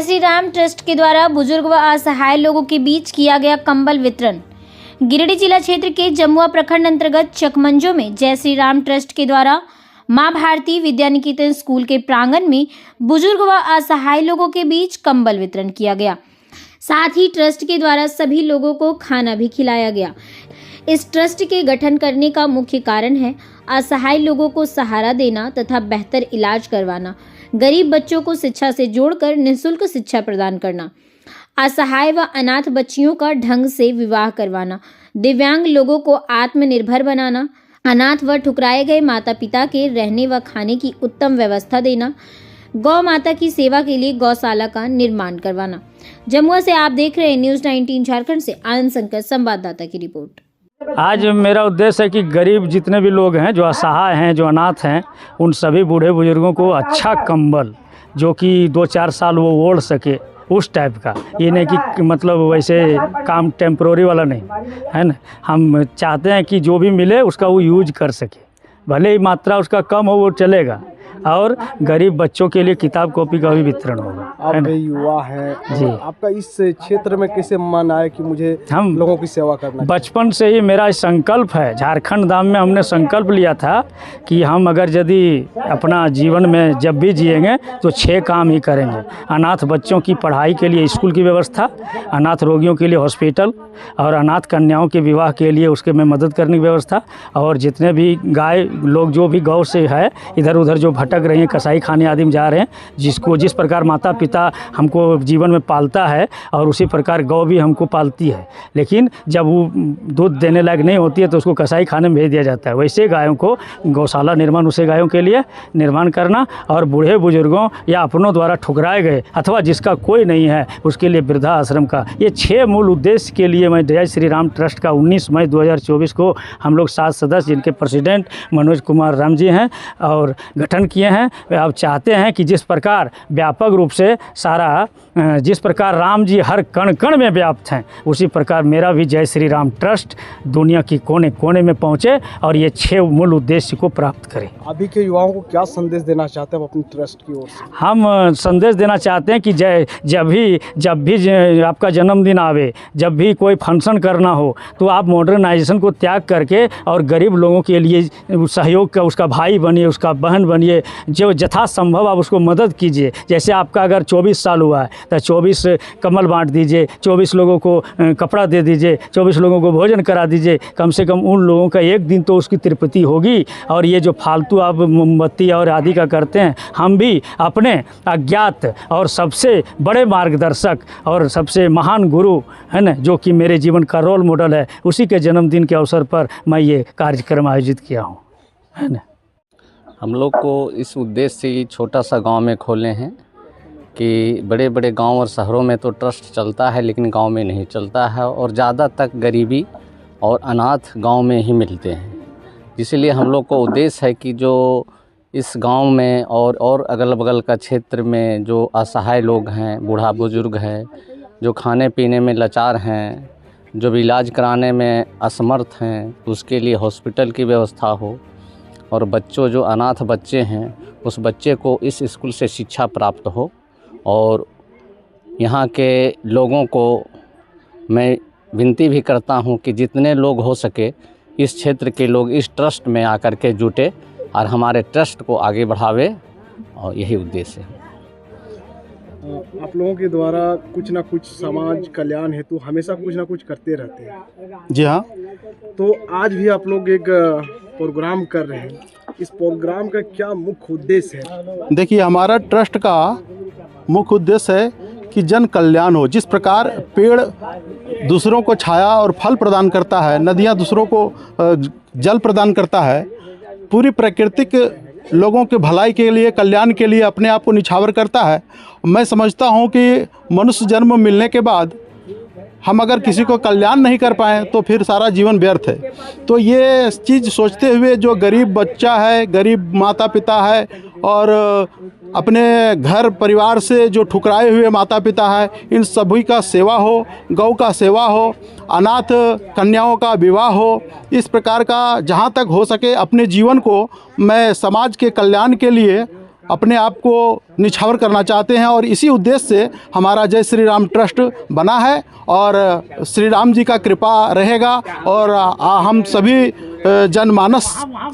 जय श्री राम ट्रस्ट के द्वारा बुजुर्ग व असहाय लोगों के बीच किया गया कंबल वितरण। गिरिडीह जिला क्षेत्र के जमुआ प्रखंड अंतर्गत चकमंजो में जय श्री राम ट्रस्ट के द्वारा मां भारती विद्या निकेतन स्कूल के प्रांगण में बुजुर्ग व असहाय लोगों के बीच कंबल वितरण किया गया। साथ ही ट्रस्ट के द्वारा सभी लोगों को खाना भी खिलाया गया। इस ट्रस्ट के गठन करने का मुख्य कारण है असहाय लोगों को सहारा देना तथा बेहतर इलाज करवाना, गरीब बच्चों को शिक्षा से जोड़कर निःशुल्क शिक्षा प्रदान करना, असहाय व अनाथ बच्चियों का ढंग से विवाह करवाना, दिव्यांग लोगों को आत्मनिर्भर बनाना, अनाथ व ठुकराए गए माता पिता के रहने व खाने की उत्तम व्यवस्था देना, गौ माता की सेवा के लिए गौशाला का निर्माण करवाना। जमुआ से आप देख रहे हैं न्यूज़ 19 झारखंड से आनंद शंकर संवाददाता की रिपोर्ट। आज मेरा उद्देश्य है कि गरीब जितने भी लोग हैं, जो असहाय हैं, जो अनाथ हैं, उन सभी बूढ़े बुजुर्गों को अच्छा कंबल जो कि 2-4 साल वो ओढ़ सके, उस टाइप का। ये नहीं कि मतलब वैसे काम टेम्प्रोरी वाला नहीं है ना। हम चाहते हैं कि जो भी मिले उसका वो यूज कर सके, भले ही मात्रा उसका कम हो वो चलेगा। और गरीब बच्चों के लिए किताब कॉपी का भी वितरण होगा। आप युवा हैं जी, आपका इस क्षेत्र में कैसे मन आया कि मुझे हम लोगों की सेवा करना? बचपन से ही मेरा संकल्प है। झारखंड धाम में हमने संकल्प लिया था कि हम अगर यदि अपना जीवन में जब भी जिएंगे तो 6 काम ही करेंगे। अनाथ बच्चों की पढ़ाई के लिए स्कूल की व्यवस्था, अनाथ रोगियों के लिए हॉस्पिटल, और अनाथ कन्याओं के विवाह के लिए उसके में मदद करने की व्यवस्था, और जितने भी गाय लोग जो भी गौ से है इधर उधर जो भटक रही हैं, कसाई खाने आदि में जा रहे हैं, जिस प्रकार माता पिता हमको जीवन में पालता है और उसी प्रकार गौ भी हमको पालती है, लेकिन जब वो दूध देने लायक नहीं होती है तो उसको कसाई खाने में भेज दिया जाता है। वैसे गायों को गौशाला निर्माण उसे गायों के लिए निर्माण करना, और बूढ़े बुजुर्गों या अपनों द्वारा ठुकराए गए अथवा जिसका कोई नहीं है उसके लिए वृद्धा आश्रम का, ये 6 मूल उद्देश्य के लिए मैं जय श्री राम ट्रस्ट का 19 मई 2024 को हम लोग 7 सदस्य, जिनके प्रेसिडेंट मनोज कुमार राम जी हैं, और गठन किए हैं। अब चाहते हैं कि जिस प्रकार व्यापक रूप से सारा, जिस प्रकार राम जी हर कण कण में व्याप्त हैं, उसी प्रकार मेरा भी जय श्री राम ट्रस्ट दुनिया की कोने कोने में पहुंचे और ये 6 मूल उद्देश्य को प्राप्त करें। अभी के युवाओं को क्या संदेश देना चाहते हैं अपने ट्रस्ट की ओर से? हम संदेश देना चाहते हैं कि जब भी आपका जन्मदिन आवे, जब भी कोई फंक्शन करना हो, तो आप मॉडर्नाइजेशन को त्याग करके और गरीब लोगों के लिए सहयोग का उसका भाई बनिए, उसका बहन बनिए, जो यथासंभव आप उसको मदद कीजिए। जैसे आपका अगर 24 साल हुआ है तो 24 कम्बल बांट दीजिए, 24 लोगों को कपड़ा दे दीजिए, 24 लोगों को भोजन करा दीजिए। कम से कम उन लोगों का एक दिन तो उसकी तृप्ति होगी। और ये जो फालतू आप मोमबत्ती और आदि का करते हैं, हम भी अपने अज्ञात और सबसे बड़े मार्गदर्शक और सबसे महान गुरु है ना, जो कि मेरे जीवन का रोल मॉडल है, उसी के जन्मदिन के अवसर पर मैं ये कार्यक्रम आयोजित किया हूँ, है ना। हम लोग को इस उद्देश्य से ये छोटा सा गांव में खोले हैं कि बड़े बड़े गांव और शहरों में तो ट्रस्ट चलता है, लेकिन गांव में नहीं चलता है, और ज़्यादा तक गरीबी और अनाथ गांव में ही मिलते हैं। इसलिए हम लोग को उद्देश्य है कि जो इस गांव में और अगल बगल का क्षेत्र में जो असहाय लोग हैं, बूढ़ा बुजुर्ग हैं, जो खाने पीने में लाचार हैं, जो भी इलाज कराने में असमर्थ हैं, उसके लिए हॉस्पिटल की व्यवस्था हो, और बच्चों जो अनाथ बच्चे हैं उस बच्चे को इस स्कूल से शिक्षा प्राप्त हो। और यहाँ के लोगों को मैं विनती भी करता हूँ कि जितने लोग हो सके इस क्षेत्र के लोग इस ट्रस्ट में आकर के जुटे और हमारे ट्रस्ट को आगे बढ़ावे, और यही उद्देश्य है। आप लोगों के द्वारा कुछ ना कुछ समाज कल्याण हेतु हमेशा कुछ ना कुछ करते रहते हैं। जी हाँ। तो आज भी आप लोग एक प्रोग्राम कर रहे हैं, इस प्रोग्राम का क्या मुख्य उद्देश्य है? देखिए, हमारा ट्रस्ट का मुख्य उद्देश्य है कि जन कल्याण हो। जिस प्रकार पेड़ दूसरों को छाया और फल प्रदान करता है, नदियाँ दूसरों को जल प्रदान करता है, पूरी प्राकृतिक लोगों के भलाई के लिए, कल्याण के लिए अपने आप को निछावर करता है। मैं समझता हूँ कि मनुष्य जन्म मिलने के बाद हम अगर किसी को कल्याण नहीं कर पाएँ तो फिर सारा जीवन व्यर्थ है। तो ये चीज़ सोचते हुए जो गरीब बच्चा है, गरीब माता पिता है, और अपने घर परिवार से जो ठुकराए हुए माता पिता है, इन सभी का सेवा हो, गौ का सेवा हो, अनाथ कन्याओं का विवाह हो, इस प्रकार का जहाँ तक हो सके अपने जीवन को मैं समाज के कल्याण के लिए अपने आप को निछावर करना चाहते हैं और इसी उद्देश्य से हमारा जय श्री राम ट्रस्ट बना है और श्री राम जी का कृपा रहेगा। और हम सभी जनमानस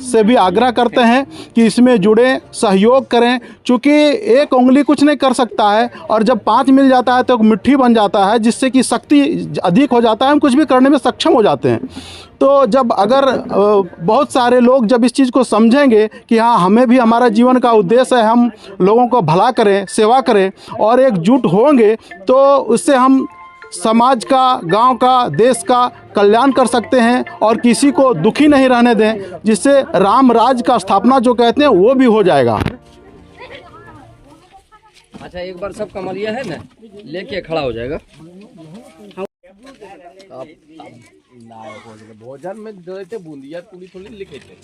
से भी आग्रह करते हैं कि इसमें जुड़े, सहयोग करें, क्योंकि एक उंगली कुछ नहीं कर सकता है और जब 5 मिल जाता है तो मिट्टी बन जाता है, जिससे कि शक्ति अधिक हो जाता है, हम कुछ भी करने में सक्षम हो जाते हैं। तो जब अगर बहुत सारे लोग जब इस चीज़ को समझेंगे कि हाँ हमें भी हमारा जीवन का उद्देश्य है, हम लोगों को भला करें, सेवा करें और एकजुट होंगे, तो उससे हम समाज का, गांव का, देश का कल्याण कर सकते हैं और किसी को दुखी नहीं रहने दें, जिससे राम राज का स्थापना जो कहते हैं वो भी हो जाएगा। अच्छा, एक बार सब कमरिया है ना लेके खड़ा हो जाएगा। आप भोजन में देते बूंदिया पूरी थोड़ी लिखे थे।